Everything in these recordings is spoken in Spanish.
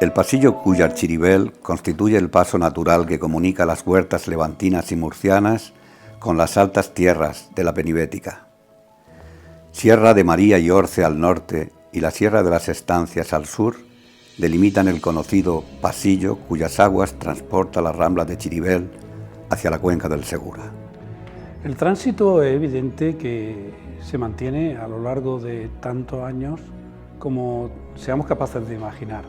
El pasillo Cúllar-Chiribel constituye el paso natural que comunica las huertas levantinas y murcianas con las altas tierras de la Penibética. Sierra de María y Orce al norte y la Sierra de las Estancias al sur delimitan el conocido pasillo cuyas aguas transporta la rambla de Chiribel hacia la cuenca del Segura. El tránsito es evidente que se mantiene a lo largo de tantos años como seamos capaces de imaginar.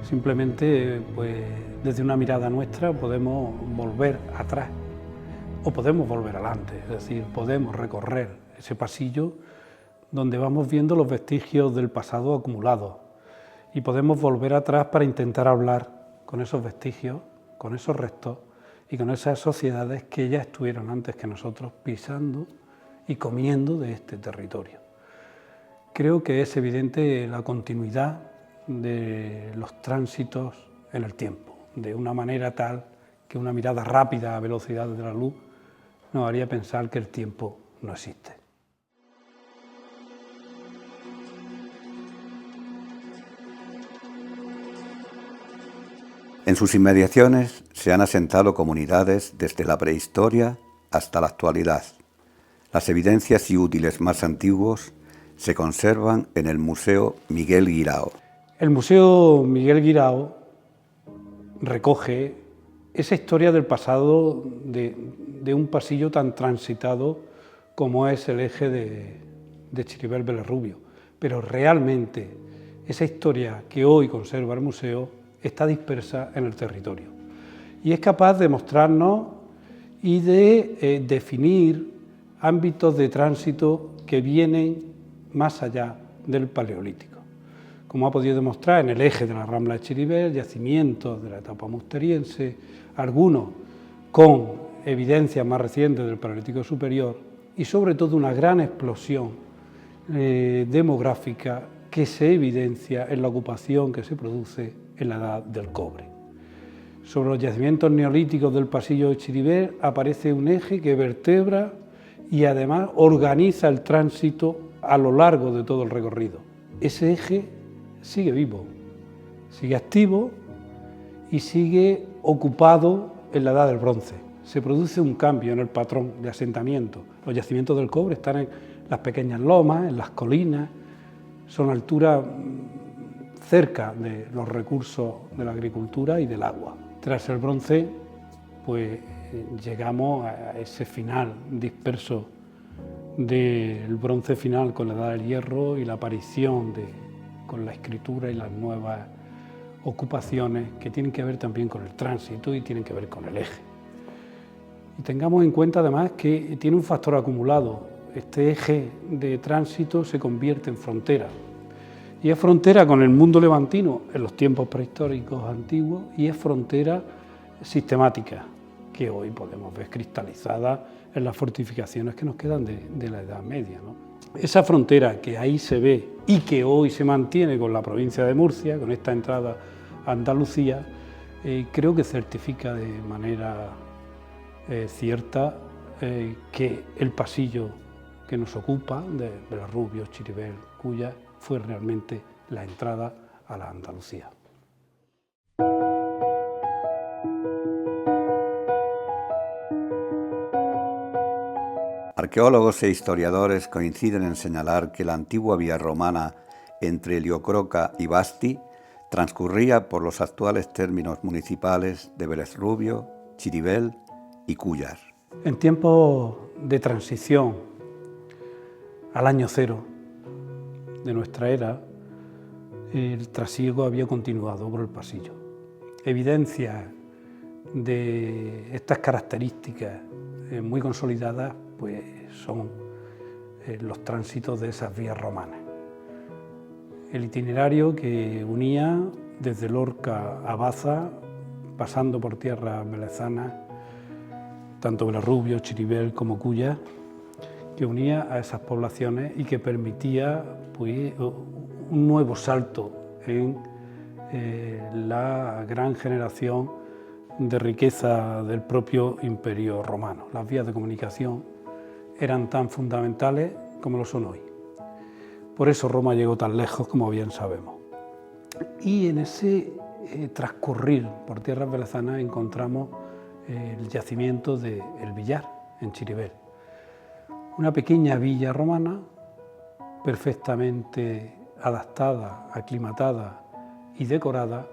Simplemente, pues, desde una mirada nuestra podemos volver atrás o podemos volver adelante, es decir, podemos recorrer ese pasillo donde vamos viendo los vestigios del pasado acumulados y podemos volver atrás para intentar hablar con esos vestigios, con esos restos y con esas sociedades que ya estuvieron antes que nosotros pisando y comiendo de este territorio. Creo que es evidente la continuidad de los tránsitos en el tiempo, de una manera tal que una mirada rápida a velocidad de la luz nos haría pensar que el tiempo no existe. En sus inmediaciones se han asentado comunidades desde la prehistoria hasta la actualidad. Las evidencias y útiles más antiguos se conservan en el Museo Miguel Guirao. El Museo Miguel Guirao recoge esa historia del pasado de un pasillo tan transitado como es el eje de Chiribel-Vélez Rubio, pero realmente esa historia que hoy conserva el museo está dispersa en el territorio y es capaz de mostrarnos y de definir ámbitos de tránsito que vienen más allá del Paleolítico, como ha podido demostrar en el eje de la Rambla de Chiribel, yacimientos de la etapa musteriense, algunos con evidencias más recientes del Paleolítico superior y sobre todo una gran explosión demográfica que se evidencia en la ocupación que se produce en la edad del cobre. Sobre los yacimientos neolíticos del pasillo de Chiribel aparece un eje que vertebra y además organiza el tránsito a lo largo de todo el recorrido. Ese eje sigue vivo, sigue activo y sigue ocupado en la edad del bronce. Se produce un cambio en el patrón de asentamiento. Los yacimientos del cobre están en las pequeñas lomas, en las colinas, son alturas cerca de los recursos de la agricultura y del agua. Tras el bronce, pues llegamos a ese final disperso del bronce final con la edad del hierro y la aparición con la escritura y las nuevas ocupaciones que tienen que ver también con el tránsito y tienen que ver con el eje. Y tengamos en cuenta además que tiene un factor acumulado. Este eje de tránsito se convierte en frontera. Y es frontera con el mundo levantino en los tiempos prehistóricos antiguos y es frontera sistemática, que hoy podemos ver cristalizada en las fortificaciones que nos quedan de la Edad Media, ¿no? Esa frontera que ahí se ve y que hoy se mantiene con la provincia de Murcia, con esta entrada a Andalucía, creo que certifica de manera cierta que el pasillo que nos ocupa, de Vélez Rubio, Chiribel, Cúllar, fue realmente la entrada a la Andalucía. Arqueólogos e historiadores coinciden en señalar que la antigua vía romana entre Heliocroca y Basti transcurría por los actuales términos municipales de Vélez Rubio, Chiribel y Cúllar. En tiempos de transición al año cero de nuestra era, el trasiego había continuado por el pasillo. Evidencias de estas características muy consolidadas pues son los tránsitos de esas vías romanas. El itinerario que unía desde Lorca a Baza, pasando por tierras velezanas, tanto Vélez Rubio, Chiribel como Cúllar, que unía a esas poblaciones y que permitía pues, un nuevo salto en la gran generación de riqueza del propio Imperio Romano. Las vías de comunicación eran tan fundamentales como lo son hoy. Por eso Roma llegó tan lejos, como bien sabemos. Y en ese transcurrir por tierras belezanas encontramos el yacimiento de El Villar, en Chiribel. Una pequeña villa romana perfectamente adaptada, aclimatada y decorada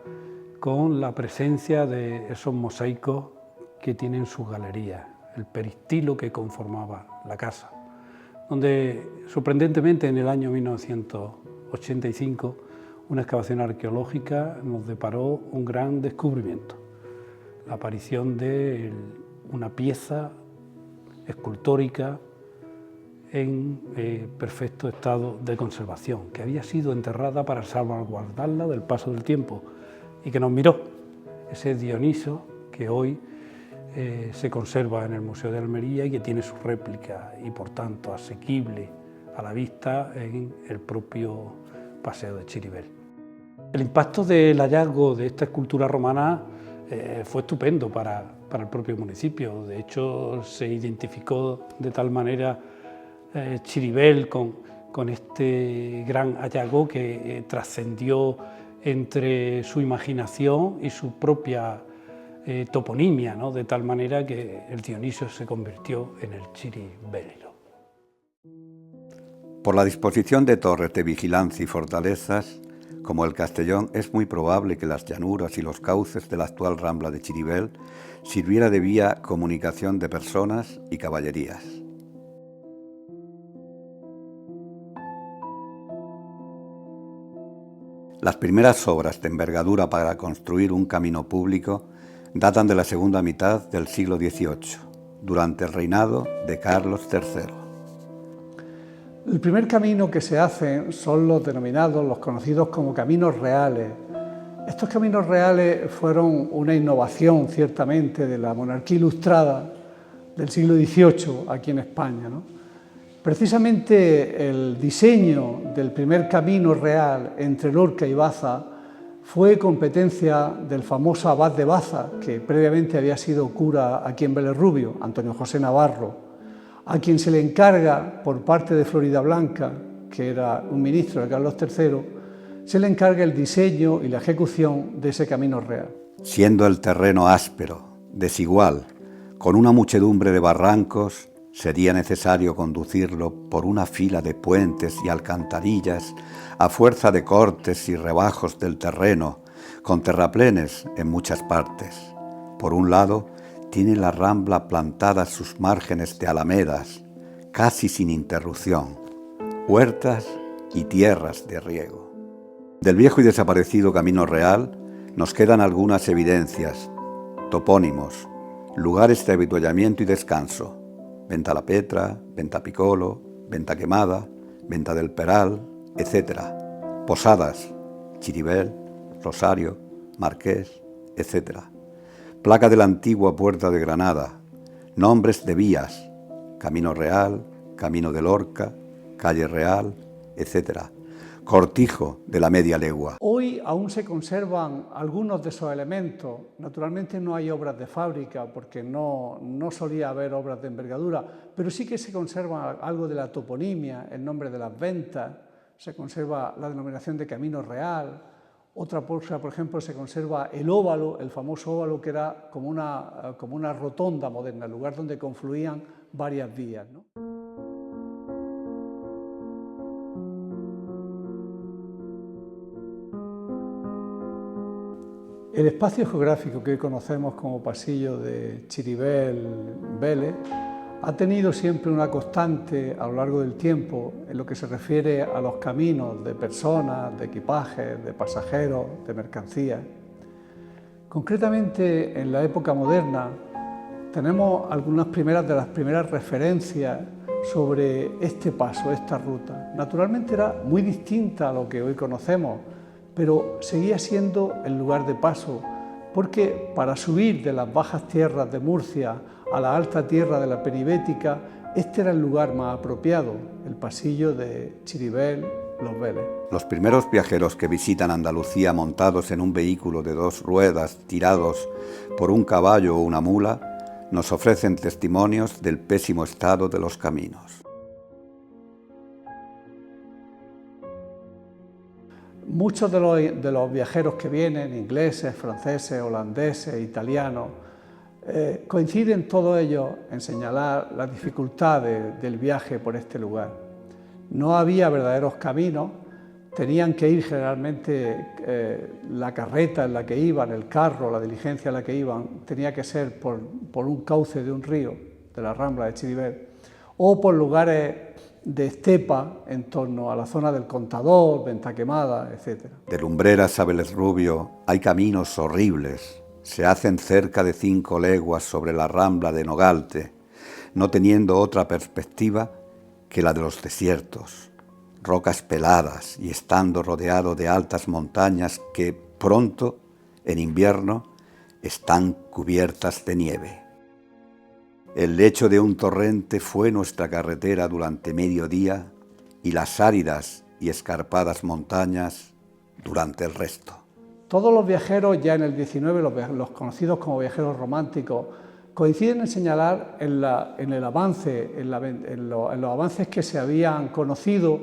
con la presencia de esos mosaicos que tienen sus galerías, el peristilo que conformaba la casa, donde sorprendentemente en el año 1985 una excavación arqueológica nos deparó un gran descubrimiento, la aparición de una pieza escultórica en perfecto estado de conservación, que había sido enterrada para salvaguardarla del paso del tiempo y que nos miró, ese Dioniso que hoy se conserva en el Museo de Almería y que tiene su réplica y por tanto asequible a la vista en el propio Paseo de Chiribel. El impacto del hallazgo de esta escultura romana fue estupendo para el propio municipio. De hecho, se identificó de tal manera Chiribel con este gran hallazgo que trascendió entre su imaginación y su propia toponimia, ¿no? De tal manera que el Dioniso se convirtió en el Chiribelero. Por la disposición de torres de vigilancia y fortalezas, como el Castellón, es muy probable que las llanuras y los cauces de la actual Rambla de Chiribel sirviera de vía comunicación de personas y caballerías. Las primeras obras de envergadura para construir un camino público datan de la segunda mitad del siglo XVIII, durante el reinado de Carlos III. El primer camino que se hace son los denominados, los conocidos como caminos reales. Estos caminos reales fueron una innovación, ciertamente, de la monarquía ilustrada del siglo XVIII aquí en España, ¿no? Precisamente el diseño del primer camino real entre Lorca y Baza fue competencia del famoso abad de Baza, que previamente había sido cura aquí en Vélez Rubio, Antonio José Navarro, a quien se le encarga por parte de Floridablanca, que era un ministro de Carlos III, se le encarga el diseño y la ejecución de ese camino real. Siendo el terreno áspero, desigual, con una muchedumbre de barrancos, sería necesario conducirlo por una fila de puentes y alcantarillas a fuerza de cortes y rebajos del terreno, con terraplenes en muchas partes. Por un lado, tiene la Rambla plantadas sus márgenes de alamedas, casi sin interrupción, huertas y tierras de riego. Del viejo y desaparecido Camino Real nos quedan algunas evidencias, topónimos, lugares de avituallamiento y descanso: Venta la Petra, Venta Picolo, Venta Quemada, Venta del Peral, etc. Posadas, Chiribel, Rosario, Marqués, etc. Placa de la antigua Puerta de Granada, nombres de vías: Camino Real, Camino de Lorca, Calle Real, etc. Cortijo de la Media Legua. Hoy aún se conservan algunos de esos elementos. Naturalmente no hay obras de fábrica porque no solía haber obras de envergadura, pero sí que se conserva algo de la toponimia, el nombre de las ventas, se conserva la denominación de Camino Real. Otra cosa, por ejemplo, se conserva el óvalo, el famoso óvalo, que era como una rotonda moderna, el lugar donde confluían varias vías, ¿no? El espacio geográfico que hoy conocemos como pasillo de Chiribel-Vélez ha tenido siempre una constante a lo largo del tiempo en lo que se refiere a los caminos de personas, de equipajes, de pasajeros, de mercancías. Concretamente, en la época moderna, tenemos algunas de las primeras referencias sobre este paso, esta ruta. Naturalmente era muy distinta a lo que hoy conocemos, pero seguía siendo el lugar de paso, porque para subir de las bajas tierras de Murcia a la alta tierra de la Penibética, este era el lugar más apropiado, el pasillo de Chiribel-Los Vélez. Los primeros viajeros que visitan Andalucía montados en un vehículo de 2 ruedas tirados por un caballo o una mula nos ofrecen testimonios del pésimo estado de los caminos. Muchos de los viajeros que vienen, ingleses, franceses, holandeses, italianos, coinciden todos ellos en señalar las dificultades del viaje por este lugar. No había verdaderos caminos, tenían que ir generalmente la carreta en la que iban, el carro, la diligencia en la que iban, tenía que ser por un cauce de un río, de la Rambla de Chiribel, o por lugares de estepa en torno a la zona del Contador, Ventaquemada, etc. De Lumbreras a Vélez Rubio hay caminos horribles. Se hacen cerca de 5 leguas sobre la Rambla de Nogalte, no teniendo otra perspectiva que la de los desiertos, rocas peladas y estando rodeado de altas montañas que pronto, en invierno, están cubiertas de nieve. El lecho de un torrente fue nuestra carretera durante mediodía y las áridas y escarpadas montañas durante el resto. Todos los viajeros ya en el 19, los conocidos como viajeros románticos, coinciden en señalar en los avances que se habían conocido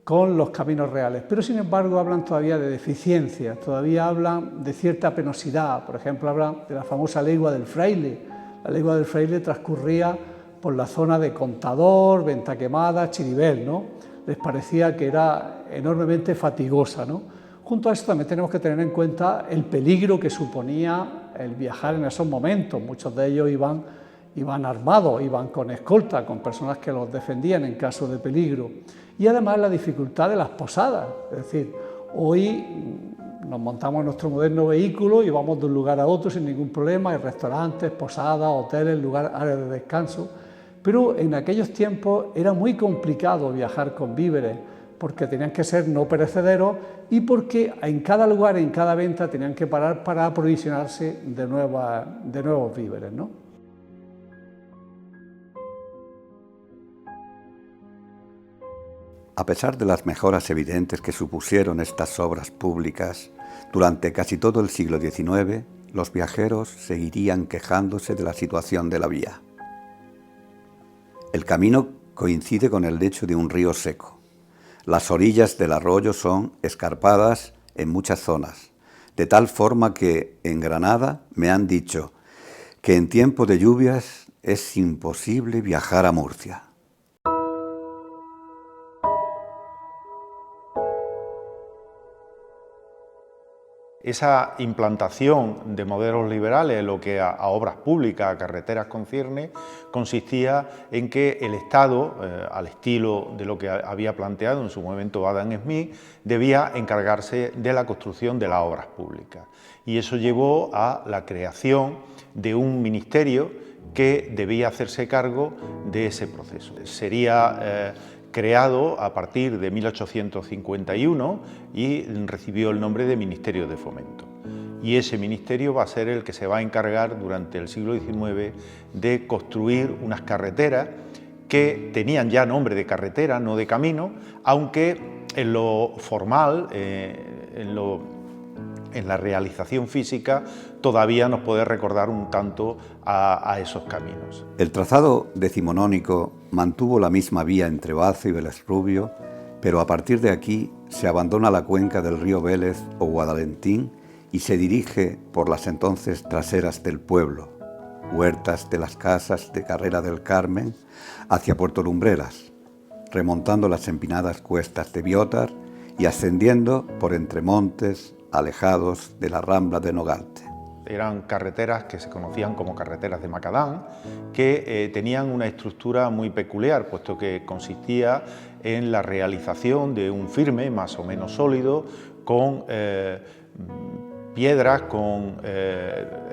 con los caminos reales, pero sin embargo hablan todavía de deficiencias, todavía hablan de cierta penosidad. Por ejemplo, hablan de la famosa legua del Fraile. La legua del Fraile transcurría por la zona de Contador, Ventaquemada, Chiribel, ¿no? Les parecía que era enormemente fatigosa, ¿no? Junto a esto también tenemos que tener en cuenta el peligro que suponía el viajar en esos momentos. Muchos de ellos iban armados, iban con escolta, con personas que los defendían en caso de peligro. Y además la dificultad de las posadas, es decir, hoy nos montamos en nuestro moderno vehículo y vamos de un lugar a otro sin ningún problema, hay restaurantes, posadas, hoteles, áreas de descanso, pero en aquellos tiempos era muy complicado viajar con víveres, porque tenían que ser no perecederos y porque en cada lugar, en cada venta, tenían que parar para aprovisionarse de nuevos víveres, ¿no? A pesar de las mejoras evidentes que supusieron estas obras públicas, durante casi todo el siglo XIX, los viajeros seguirían quejándose de la situación de la vía. El camino coincide con el lecho de un río seco. Las orillas del arroyo son escarpadas en muchas zonas, de tal forma que en Granada me han dicho que en tiempo de lluvias es imposible viajar a Murcia. Esa implantación de modelos liberales, lo que a obras públicas, a carreteras concierne, consistía en que el Estado, al estilo de lo que había planteado en su momento Adam Smith, debía encargarse de la construcción de las obras públicas. Y eso llevó a la creación de un ministerio que debía hacerse cargo de ese proceso. Sería creado a partir de 1851 y recibió el nombre de Ministerio de Fomento. Y ese ministerio va a ser el que se va a encargar durante el siglo XIX de construir unas carreteras que tenían ya nombre de carretera, no de camino, aunque en lo formal, en la realización física, todavía nos puede recordar un tanto a esos caminos. El trazado decimonónico mantuvo la misma vía entre Baza y Vélez Rubio, pero a partir de aquí se abandona la cuenca del río Vélez o Guadalentín y se dirige por las entonces traseras del pueblo, huertas de las casas de Carrera del Carmen, hacia Puerto Lumbreras, remontando las empinadas cuestas de Biótar y ascendiendo por entre montes alejados de la Rambla de Nogalte. Eran carreteras que se conocían como carreteras de macadam, que tenían una estructura muy peculiar, puesto que consistía en la realización de un firme más o menos sólido, con piedras, con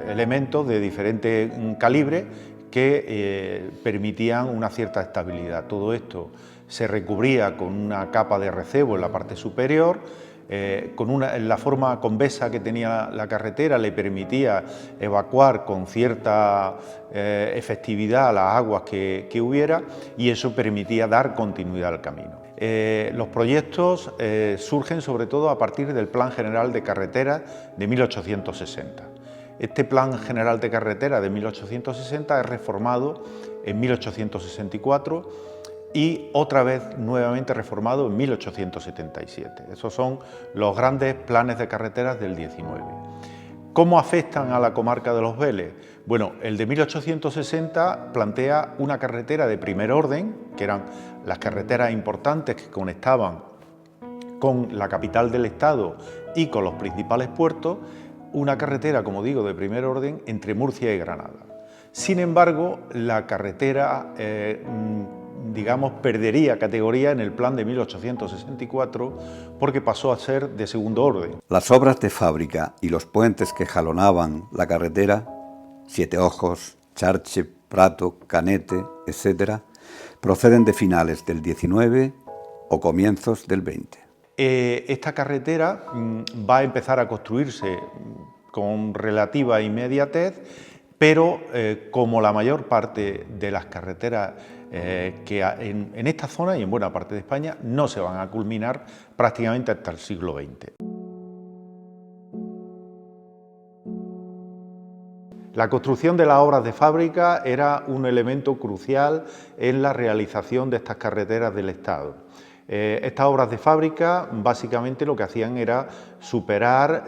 elementos de diferente calibre que permitían una cierta estabilidad. Todo esto se recubría con una capa de recebo en la parte superior. La forma convexa que tenía la carretera le permitía evacuar con cierta efectividad las aguas que hubiera, y eso permitía dar continuidad al camino. Los proyectos surgen sobre todo a partir del Plan General de Carreteras de 1860. Este Plan General de Carretera de 1860 es reformado en 1864 y otra vez nuevamente reformado en 1877. Esos son los grandes planes de carreteras del 19. ¿Cómo afectan a la comarca de Los Vélez? Bueno, el de 1860 plantea una carretera de primer orden, que eran las carreteras importantes que conectaban con la capital del estado y con los principales puertos, una carretera, como digo, de primer orden entre Murcia y Granada. Sin embargo, la carretera, digamos, perdería categoría en el plan de 1864 porque pasó a ser de segundo orden. Las obras de fábrica y los puentes que jalonaban la carretera, Siete Ojos, Charche, Prato, Canete, etc., proceden de finales del 19 o comienzos del 20. Esta carretera va a empezar a construirse con relativa inmediatez, pero como la mayor parte de las carreteras que en esta zona y en buena parte de España no se van a culminar prácticamente hasta el siglo XX. La construcción de las obras de fábrica era un elemento crucial en la realización de estas carreteras del Estado. Estas obras de fábrica básicamente lo que hacían era superar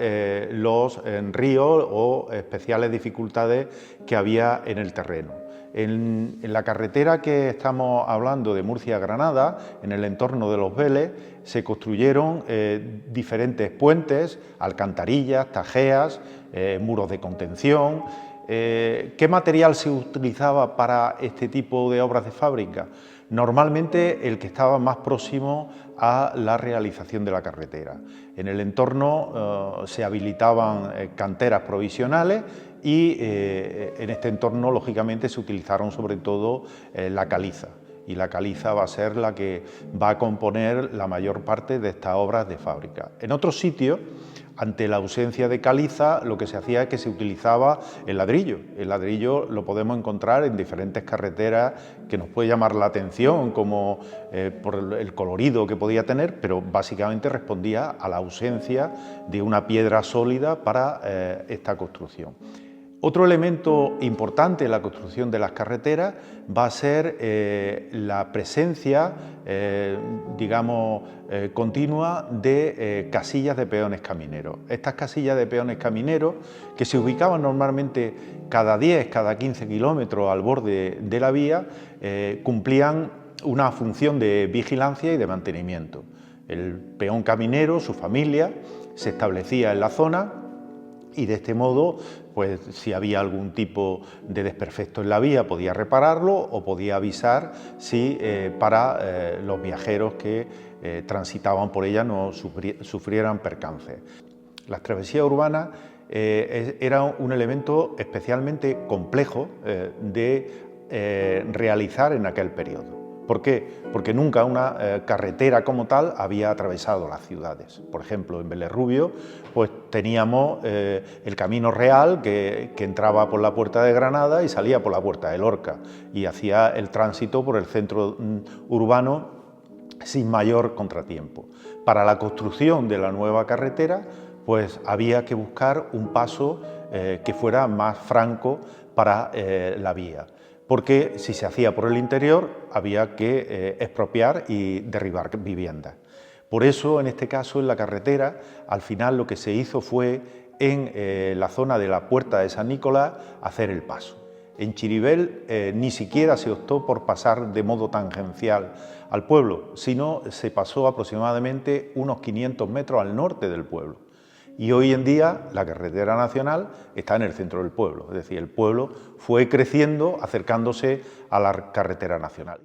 los ríos o especiales dificultades que había en el terreno. En la carretera que estamos hablando de Murcia a Granada, en el entorno de Los Vélez, se construyeron diferentes puentes, alcantarillas, tajeas, muros de contención. ¿Qué material se utilizaba para este tipo de obras de fábrica? Normalmente el que estaba más próximo a la realización de la carretera. En el entorno se habilitaban canteras provisionales y en este entorno lógicamente se utilizaron sobre todo la caliza. Y la caliza va a ser la que va a componer la mayor parte de estas obras de fábrica. En otros sitios, ante la ausencia de caliza, lo que se hacía es que se utilizaba el ladrillo. El ladrillo lo podemos encontrar en diferentes carreteras que nos puede llamar la atención, como por el colorido que podía tener, pero básicamente respondía a la ausencia de una piedra sólida para esta construcción. Otro elemento importante en la construcción de las carreteras va a ser la presencia, digamos, continua de casillas de peones camineros. Estas casillas de peones camineros, que se ubicaban normalmente cada 10, cada 15 kilómetros al borde de la vía, cumplían una función de vigilancia y de mantenimiento. El peón caminero, su familia, se establecía en la zona y de este modo, pues si había algún tipo de desperfecto en la vía podía repararlo o podía avisar si para los viajeros que transitaban por ella no sufrieran percances. Las travesías urbanas eran un elemento especialmente complejo de realizar en aquel periodo. ¿Por qué? Porque nunca una carretera como tal había atravesado las ciudades. Por ejemplo, en Vélez Rubio pues teníamos el Camino Real que entraba por la Puerta de Granada y salía por la Puerta de Lorca y hacía el tránsito por el centro urbano sin mayor contratiempo. Para la construcción de la nueva carretera pues había que buscar un paso que fuera más franco para la vía, porque si se hacía por el interior había que expropiar y derribar viviendas. Por eso, en este caso, en la carretera, al final lo que se hizo fue, en la zona de la Puerta de San Nicolás, hacer el paso. En Chiribel ni siquiera se optó por pasar de modo tangencial al pueblo, sino se pasó aproximadamente unos 500 metros al norte del pueblo. Y hoy en día la carretera nacional está en el centro del pueblo, es decir, el pueblo fue creciendo acercándose a la carretera nacional.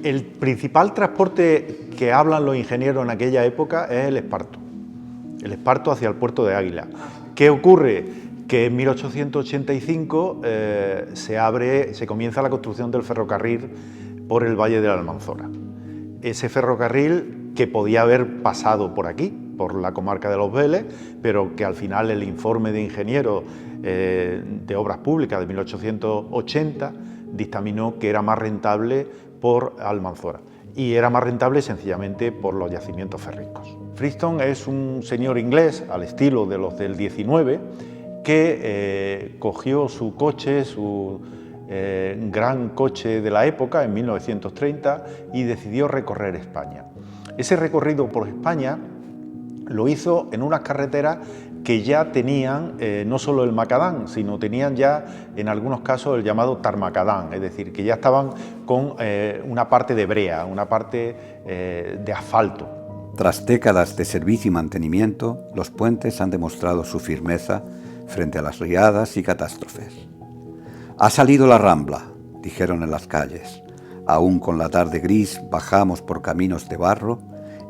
El principal transporte que hablan los ingenieros en aquella época es el esparto hacia el puerto de Águila. ¿Qué ocurre? Que en 1885 se comienza la construcción del ferrocarril por el Valle de la Almanzora. Ese ferrocarril que podía haber pasado por aquí, por la comarca de Los Vélez, pero que al final el informe de ingenieros de obras públicas de 1880 dictaminó que era más rentable por Almanzora. Y era más rentable sencillamente por los yacimientos férricos. Freestone es un señor inglés, al estilo de los del 19, que cogió su coche, su gran coche de la época, en 1930, y decidió recorrer España. Ese recorrido por España lo hizo en unas carreteras que ya tenían no solo el macadam, sino tenían ya en algunos casos el llamado tarmacadán, es decir, que ya estaban con una parte de brea, una parte de asfalto. Tras décadas de servicio y mantenimiento, los puentes han demostrado su firmeza frente a las riadas y catástrofes. «Ha salido la Rambla», dijeron en las calles. Aún con la tarde gris bajamos por caminos de barro.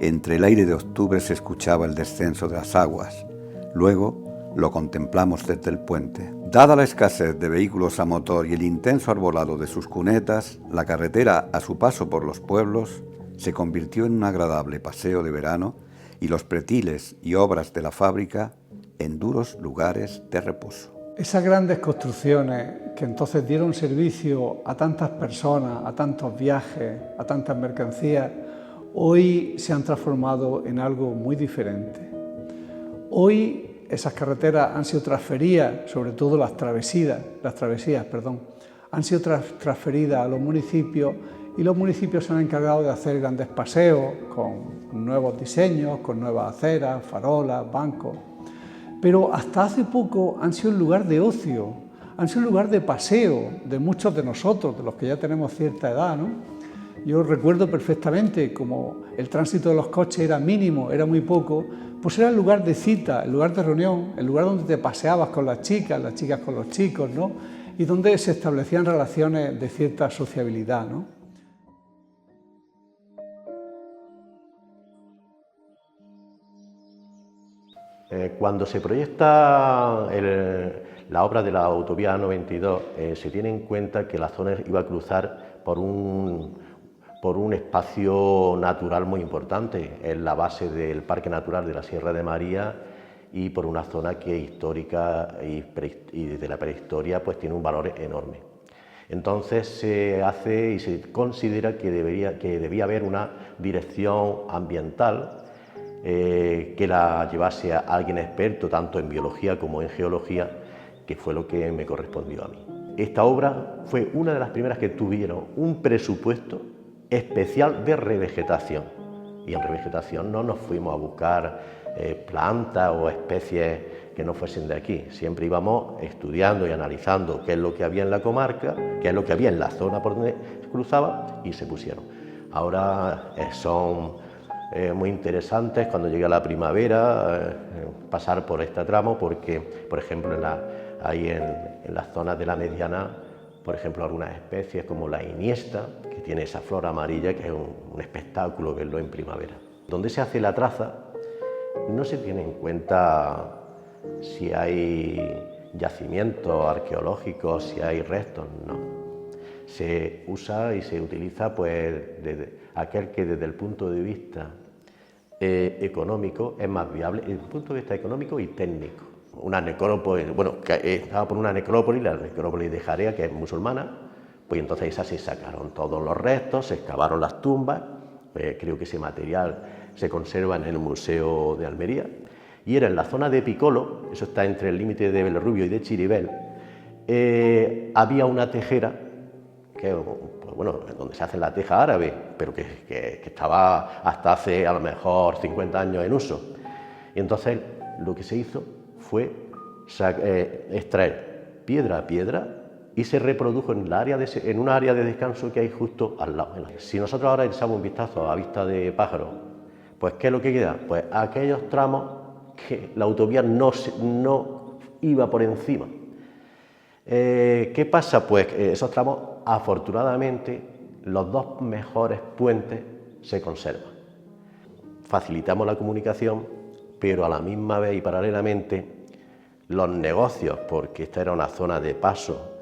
Entre el aire de octubre se escuchaba el descenso de las aguas. Luego lo contemplamos desde el puente. Dada la escasez de vehículos a motor y el intenso arbolado de sus cunetas, la carretera, a su paso por los pueblos, se convirtió en un agradable paseo de verano y los pretiles y obras de la fábrica en duros lugares de reposo. Esas grandes construcciones que entonces dieron servicio a tantas personas, a tantos viajes, a tantas mercancías, hoy se han transformado en algo muy diferente. Hoy esas carreteras han sido transferidas, sobre todo las travesías, han sido transferidas a los municipios y los municipios se han encargado de hacer grandes paseos con nuevos diseños, con nuevas aceras, farolas, bancos. Pero hasta hace poco han sido un lugar de ocio, han sido un lugar de paseo de muchos de nosotros, de los que ya tenemos cierta edad, ¿no? Yo recuerdo perfectamente como el tránsito de los coches era mínimo, era muy poco, pues era el lugar de cita, el lugar de reunión, el lugar donde te paseabas con las chicas con los chicos, ¿no? Y donde se establecían relaciones de cierta sociabilidad, ¿no? Cuando se proyecta la obra de la autovía 92, se tiene en cuenta que la zona iba a cruzar por un espacio natural muy importante, en la base del Parque Natural de la Sierra de María y por una zona que histórica y desde la prehistoria pues tiene un valor enorme. Entonces se hace y se considera que debía haber una dirección ambiental que la llevase a alguien experto tanto en biología como en geología, que fue lo que me correspondió a mí. Esta obra fue una de las primeras que tuvieron un presupuesto especial de revegetación, y en revegetación no nos fuimos a buscar plantas o especies que no fuesen de aquí, siempre íbamos estudiando y analizando qué es lo que había en la comarca, qué es lo que había en la zona por donde cruzaba y se pusieron. Ahora son muy interesantes cuando llega la primavera pasar por este tramo porque, por ejemplo, ahí en las zonas de la mediana, por ejemplo, algunas especies como la iniesta, que tiene esa flor amarilla, que es un espectáculo verlo en primavera. Donde se hace la traza no se tiene en cuenta si hay yacimientos arqueológicos, si hay restos, no. Se usa y se utiliza pues aquel que desde el punto de vista económico es más viable, desde el punto de vista económico y técnico. Una necrópolis, bueno, que estaba por una necrópolis, la necrópolis de Jarea, que es musulmana, pues entonces esa se sacaron todos los restos, se excavaron las tumbas, creo que ese material se conserva en el Museo de Almería, y era en la zona de Picolo, eso está entre el límite de Belerrubio y de Chiribel, había una tejera, que pues bueno, donde se hace la teja árabe, pero que estaba hasta hace a lo mejor 50 años en uso. Y entonces lo que se hizo fue extraer piedra a piedra y se reprodujo en un área de descanso que hay justo al lado. Si nosotros ahora echamos un vistazo a Vista de Pájaro, pues ¿qué es lo que queda? Pues aquellos tramos que la autovía no iba por encima. ¿Qué pasa? Pues esos tramos, afortunadamente, los dos mejores puentes se conservan. Facilitamos la comunicación, pero a la misma vez y paralelamente los negocios, porque esta era una zona de paso,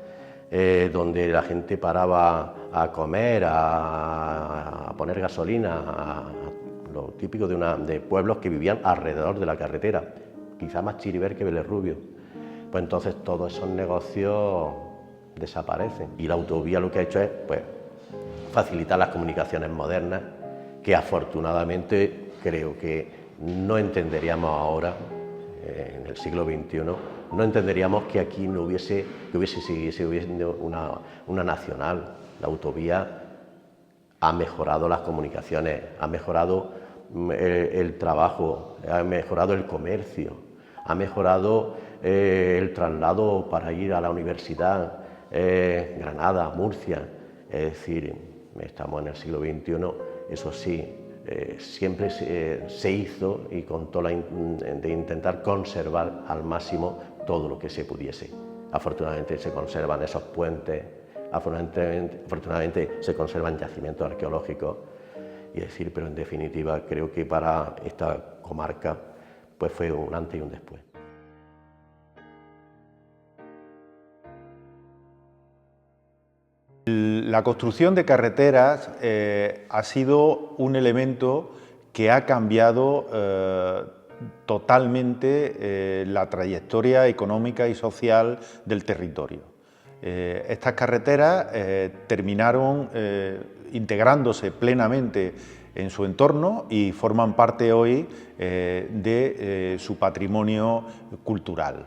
donde la gente paraba a comer, a poner gasolina, lo típico de pueblos que vivían alrededor de la carretera, quizá más Chiribel que Belerrubio. Pues entonces todos esos negocios desaparecen y la autovía lo que ha hecho es pues, facilitar las comunicaciones modernas que afortunadamente creo que no entenderíamos ahora en el siglo XXI no entenderíamos que aquí no hubiese una nacional. La autovía ha mejorado las comunicaciones, ha mejorado el trabajo, ha mejorado el comercio, ha mejorado el traslado para ir a la universidad, Granada, Murcia. Es decir, estamos en el siglo XXI, eso sí, siempre se hizo y con toda de intentar conservar al máximo todo lo que se pudiese. Afortunadamente se conservan esos puentes, afortunadamente se conservan yacimientos arqueológicos, y decir, pero en definitiva creo que para esta comarca pues fue un antes y un después. La construcción de carreteras ha sido un elemento que ha cambiado totalmente la trayectoria económica y social del territorio. Estas carreteras terminaron integrándose plenamente en su entorno y forman parte hoy de su patrimonio cultural.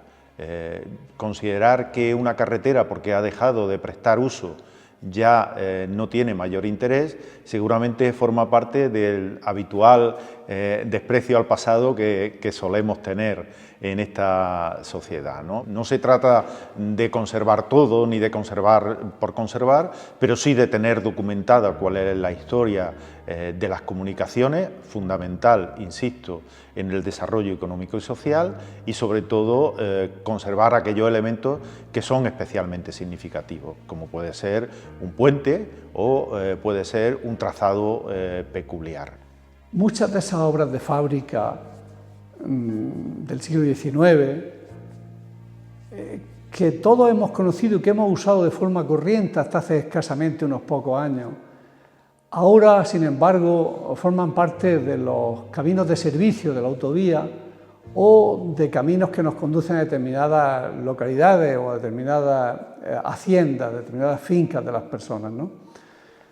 Considerar que una carretera, porque ha dejado de prestar uso, ya no tiene mayor interés, seguramente forma parte del habitual desprecio al pasado que solemos tener en esta sociedad, ¿no? No se trata de conservar todo ni de conservar por conservar, pero sí de tener documentada cuál es la historia de las comunicaciones, fundamental, insisto, en el desarrollo económico y social, y sobre todo conservar aquellos elementos que son especialmente significativos, como puede ser un puente o puede ser un trazado peculiar. Muchas de esas obras de fábrica del siglo XIX, que todos hemos conocido y que hemos usado de forma corriente hasta hace escasamente unos pocos años, ahora, sin embargo, forman parte de los caminos de servicio de la autovía o de caminos que nos conducen a determinadas localidades o a determinadas haciendas, determinadas fincas de las personas, ¿no?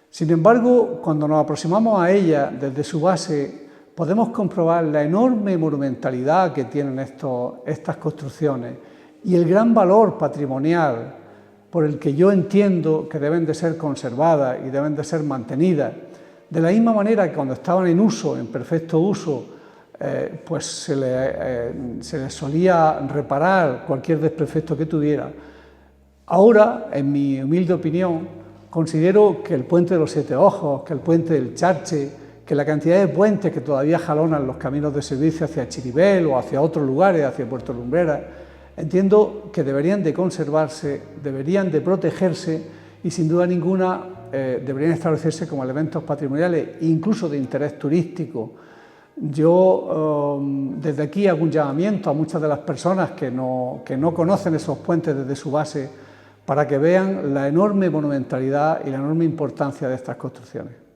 Sin embargo, cuando nos aproximamos a ella desde su base, podemos comprobar la enorme monumentalidad que tienen estas construcciones y el gran valor patrimonial por el que yo entiendo que deben de ser conservadas y deben de ser mantenidas. De la misma manera que cuando estaban en uso, en perfecto uso, pues se les solía reparar cualquier desperfecto que tuviera. Ahora, en mi humilde opinión, considero que el puente de los Siete Ojos, que el puente del Charche, que la cantidad de puentes que todavía jalonan los caminos de servicio hacia Chiribel o hacia otros lugares, hacia Puerto Lumbreras, entiendo que deberían de conservarse, deberían de protegerse y sin duda ninguna deberían establecerse como elementos patrimoniales, incluso de interés turístico. Yo desde aquí hago un llamamiento a muchas de las personas que no conocen esos puentes desde su base para que vean la enorme monumentalidad y la enorme importancia de estas construcciones.